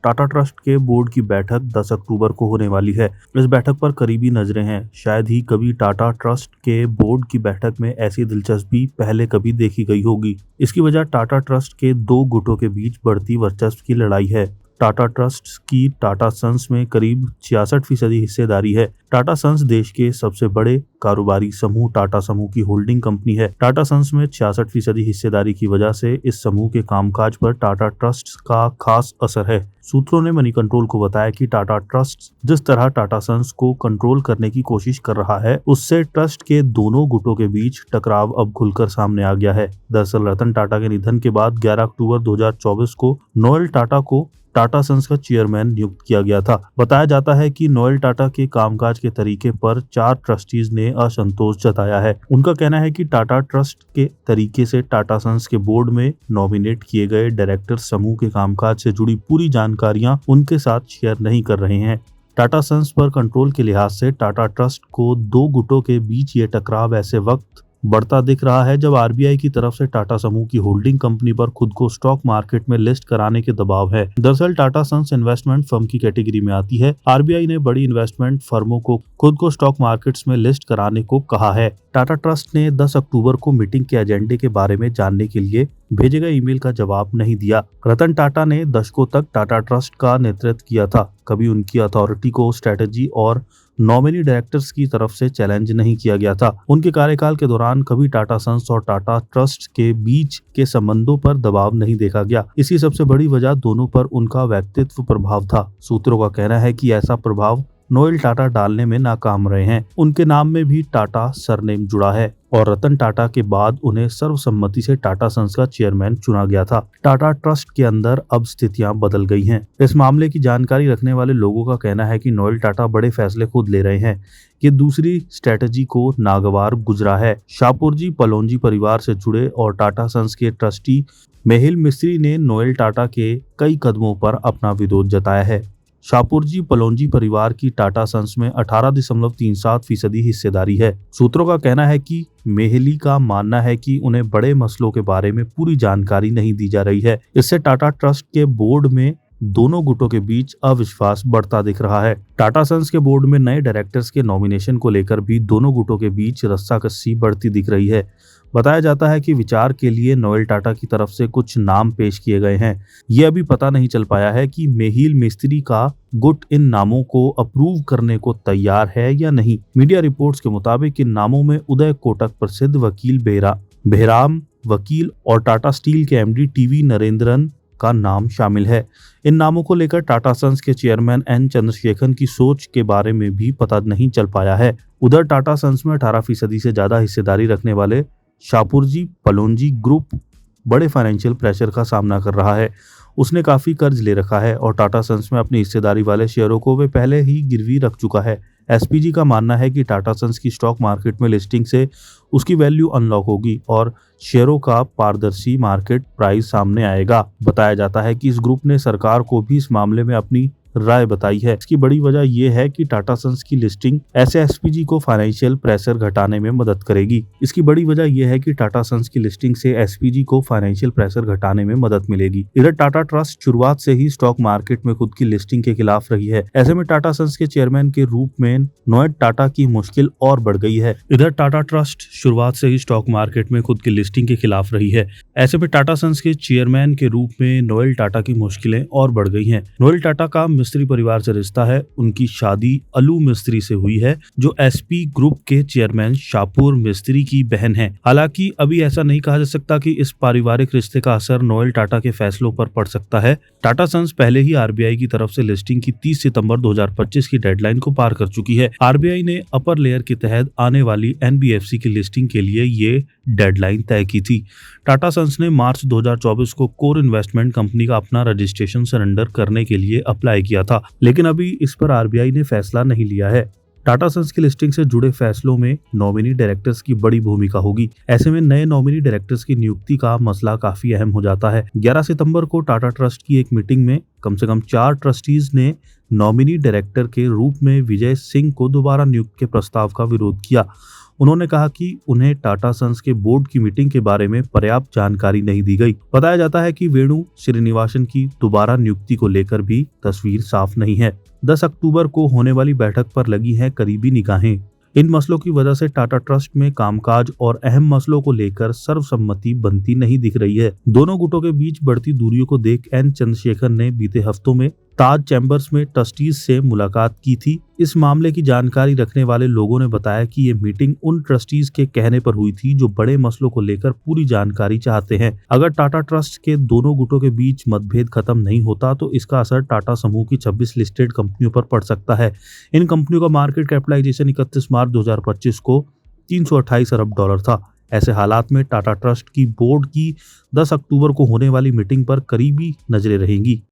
Tata trust के board की बैठक 10 अक्टूबर को होने वाली है। इस बैठक पर करीबी नजरें हैं। शायद ही कभी टाटा ट्रस्ट के बोर्ड की बैठक में ऐसी दिलचस्पी पहले कभी देखी गई होगी। इसकी वजह टाटा ट्रस्ट के दो गुटों के बीच बढ़ती वर्चस्व की लड़ाई है। टाटा ट्रस्ट की टाटा सन्स में करीब 66% हिस्सेदारी है। टाटा सन्स देश के सबसे बड़े कारोबारी समूह टाटा समूह की होल्डिंग कंपनी है। टाटा सन्स में 66% हिस्सेदारी की वजह से इस समूह के कामकाज पर टाटा ट्रस्ट का खास असर है। सूत्रों ने मनी कंट्रोल को बताया कि टाटा ट्रस्ट जिस तरह टाटा सन्स को कंट्रोल करने की कोशिश कर रहा है, उससे ट्रस्ट के दोनों गुटों के बीच टकराव अब खुलकर सामने आ गया है। दरअसल रतन टाटा के निधन के बाद 11 अक्टूबर 2024 को नोएल टाटा को टाटा सन्स का चेयरमैन नियुक्त किया गया था। बताया जाता है कि नोएल टाटा के कामकाज के तरीके पर 4 ट्रस्टीज ने असंतोष जताया है। उनका कहना है कि टाटा ट्रस्ट के तरीके से टाटा सन्स के बोर्ड में नॉमिनेट किए गए डायरेक्टर समूह के कामकाज से जुड़ी पूरी जानकारियां उनके साथ शेयर नहीं कर रहे हैं। टाटा सन्स पर कंट्रोल के लिहाज से टाटा ट्रस्ट को दो गुटों के बीच ये टकराव ऐसे वक्त बढ़ता दिख रहा है जब आरबीआई की तरफ से टाटा समूह की होल्डिंग कंपनी पर खुद को स्टॉक मार्केट में लिस्ट कराने के दबाव है। दरअसल टाटा सन्स इन्वेस्टमेंट फर्म की कैटेगरी में आती है। आरबीआई ने बड़ी इन्वेस्टमेंट फर्मों को खुद को स्टॉक मार्केट्स में लिस्ट कराने को कहा है। टाटा ट्रस्ट ने 10 अक्टूबर को मीटिंग के एजेंडे के बारे में जानने के लिए भेजे गए ईमेल का जवाब नहीं दिया। रतन टाटा ने दशकों तक टाटा ट्रस्ट का नेतृत्व किया था। कभी उनकी अथॉरिटी को स्ट्रेटेजी और नॉमिनी डायरेक्टर्स की तरफ से चैलेंज नहीं किया गया था। उनके कार्यकाल के दौरान कभी टाटा सन्स और टाटा ट्रस्ट के बीच के संबंधों पर दबाव नहीं देखा गया। इसकी सबसे बड़ी वजह दोनों पर उनका व्यक्तित्व प्रभाव था। सूत्रों का कहना है कि ऐसा प्रभाव नोएल टाटा डालने में नाकाम रहे हैं। उनके नाम में भी टाटा सरनेम जुड़ा है और रतन टाटा के बाद उन्हें सर्वसम्मति से टाटा सन्स का चेयरमैन चुना गया था। टाटा ट्रस्ट के अंदर अब स्थितियां बदल गई हैं। इस मामले की जानकारी रखने वाले लोगों का कहना है कि नोएल टाटा बड़े फैसले खुद ले रहे हैं। ये दूसरी स्ट्रेटजी को नागवार गुजरा है। शाहपुरजी पलोंजी परिवार से जुड़े और टाटा सन्स के ट्रस्टी मेहिल मिस्त्री ने नोएल टाटा के कई कदमों पर अपना विरोध जताया है। शाहपुरजी पलोंजी परिवार की टाटा सन्स में 18.37% हिस्सेदारी है। सूत्रों का कहना है कि मेहली का मानना है कि उन्हें बड़े मसलों के बारे में पूरी जानकारी नहीं दी जा रही है। इससे टाटा ट्रस्ट के बोर्ड में दोनों गुटों के बीच अविश्वास बढ़ता दिख रहा है। टाटा सन्स के बोर्ड में नए डायरेक्टर्स के नॉमिनेशन को लेकर भी दोनों गुटों के बीच रस्साकसी बढ़ती दिख रही है। बताया जाता है कि विचार के लिए नोएल टाटा की तरफ से कुछ नाम पेश किए गए हैं। ये अभी पता नहीं चल पाया है कि मेहिल मिस्त्री का गुट इन नामों को अप्रूव करने को तैयार है या नहीं। मीडिया रिपोर्ट्स के मुताबिक इन नामों में उदय कोटक प्रसिद्ध वकील बेहराम वकील और टाटा स्टील के एमडी टीवी नरेंद्रन का नाम शामिल है। इन नामों को लेकर टाटा सन्स के चेयरमैन एन चंद्रशेखरन की सोच के बारे में भी पता नहीं चल पाया है। उधर टाटा सन्स में 18% से ज्यादा हिस्सेदारी रखने वाले शाहपुरजी पलोंजी ग्रुप बड़े फाइनेंशियल प्रेशर का सामना कर रहा है। उसने काफी कर्ज ले रखा है और टाटा सन्स में अपनी हिस्सेदारी वाले शेयरों को वे पहले ही गिरवी रख चुका है। एसपीजी का मानना है कि टाटा सन्स की स्टॉक मार्केट में लिस्टिंग से उसकी वैल्यू अनलॉक होगी और शेयरों का पारदर्शी मार्केट प्राइस सामने आएगा। बताया जाता है कि इस ग्रुप ने सरकार को भी इस मामले में अपनी राय बताई है। इसकी बड़ी वजह यह है कि टाटा सन्स की लिस्टिंग ऐसे एसपीजी को फाइनेंशियल प्रेशर घटाने में मदद करेगी। इसकी बड़ी वजह यह है कि टाटा सन्स की लिस्टिंग से एसपीजी को फाइनेंशियल प्रेशर घटाने में मदद मिलेगी। इधर टाटा ट्रस्ट शुरुआत से ही स्टॉक मार्केट में खुद की लिस्टिंग के खिलाफ रही है। ऐसे में टाटा सन्स के चेयरमैन के रूप में नोएल टाटा की मुश्किल और बढ़ गई है। इधर टाटा ट्रस्ट शुरुआत से ही स्टॉक मार्केट में खुद की लिस्टिंग के खिलाफ रही है। ऐसे में टाटा सन्स के चेयरमैन के रूप में नोएल टाटा की मुश्किलें और बढ़ गई हैं। नोएल टाटा का मिस्त्री परिवार से रिश्ता है। उनकी शादी अलू मिस्त्री से हुई है, जो एसपी ग्रुप के चेयरमैन शाहपुर मिस्त्री की बहन है। हालांकि अभी ऐसा नहीं कहा जा सकता कि इस पारिवारिक रिश्ते का असर नोएल टाटा के फैसलों पर पड़ सकता है। टाटा सन्स पहले ही आरबीआई की तरफ से लिस्टिंग की 30 सितंबर 2025 की डेडलाइन को पार कर चुकी है। आरबीआई ने अपर लेयर के तहत आने वाली एनबीएफसी की लिस्टिंग के लिए ये डेडलाइन तय की थी। टाटा सन्स ने मार्च 2024 को कोर इन्वेस्टमेंट कंपनी का अपना रजिस्ट्रेशन सरेंडर करने के लिए अप्लाई किया था, लेकिन अभी इस पर आरबीआई ने फैसला नहीं लिया है। टाटा सन्स की लिस्टिंग से जुड़े फैसलों में नॉमिनी डायरेक्टर्स की बड़ी भूमिका होगी। ऐसे में नए नॉमिनी डायरेक्टर्स की नियुक्ति का मसला काफी अहम हो जाता है। 11 सितंबर को टाटा ट्रस्ट की एक मीटिंग में कम से कम 4 ट्रस्टीज ने नॉमिनी डायरेक्टर के रूप में विजय सिंह को दोबारा नियुक्त के प्रस्ताव का विरोध किया। उन्होंने कहा कि उन्हें टाटा सन्स के बोर्ड की मीटिंग के बारे में पर्याप्त जानकारी नहीं दी गई। बताया जाता है कि वेणु श्रीनिवासन की दोबारा नियुक्ति को लेकर भी तस्वीर साफ नहीं है। 10 अक्टूबर को होने वाली बैठक पर लगी हैं करीबी निगाहें। इन मसलों की वजह से टाटा ट्रस्ट में कामकाज और अहम मसलों को लेकर सर्वसम्मति बनती नहीं दिख रही है। दोनों गुटों के बीच बढ़ती दूरियों को देख एन चंद्रशेखर ने बीते हफ्तों में ताज चैम्बर्स में ट्रस्टीज से मुलाकात की थी। इस मामले की जानकारी रखने वाले लोगों ने बताया कि ये मीटिंग उन ट्रस्टीज के कहने पर हुई थी जो बड़े मसलों को लेकर पूरी जानकारी चाहते हैं। अगर टाटा ट्रस्ट के दोनों गुटों के बीच मतभेद खत्म नहीं होता तो इसका असर टाटा समूह की 26 लिस्टेड कंपनियों पर पड़ सकता है। इन कंपनियों का मार्केट कैपिटलाइजेशन 31 मार्च 2025 को 328 अरब डॉलर था। ऐसे हालात में टाटा ट्रस्ट की बोर्ड की 10 अक्टूबर को होने वाली मीटिंग पर करीबी नजरें रहेंगी।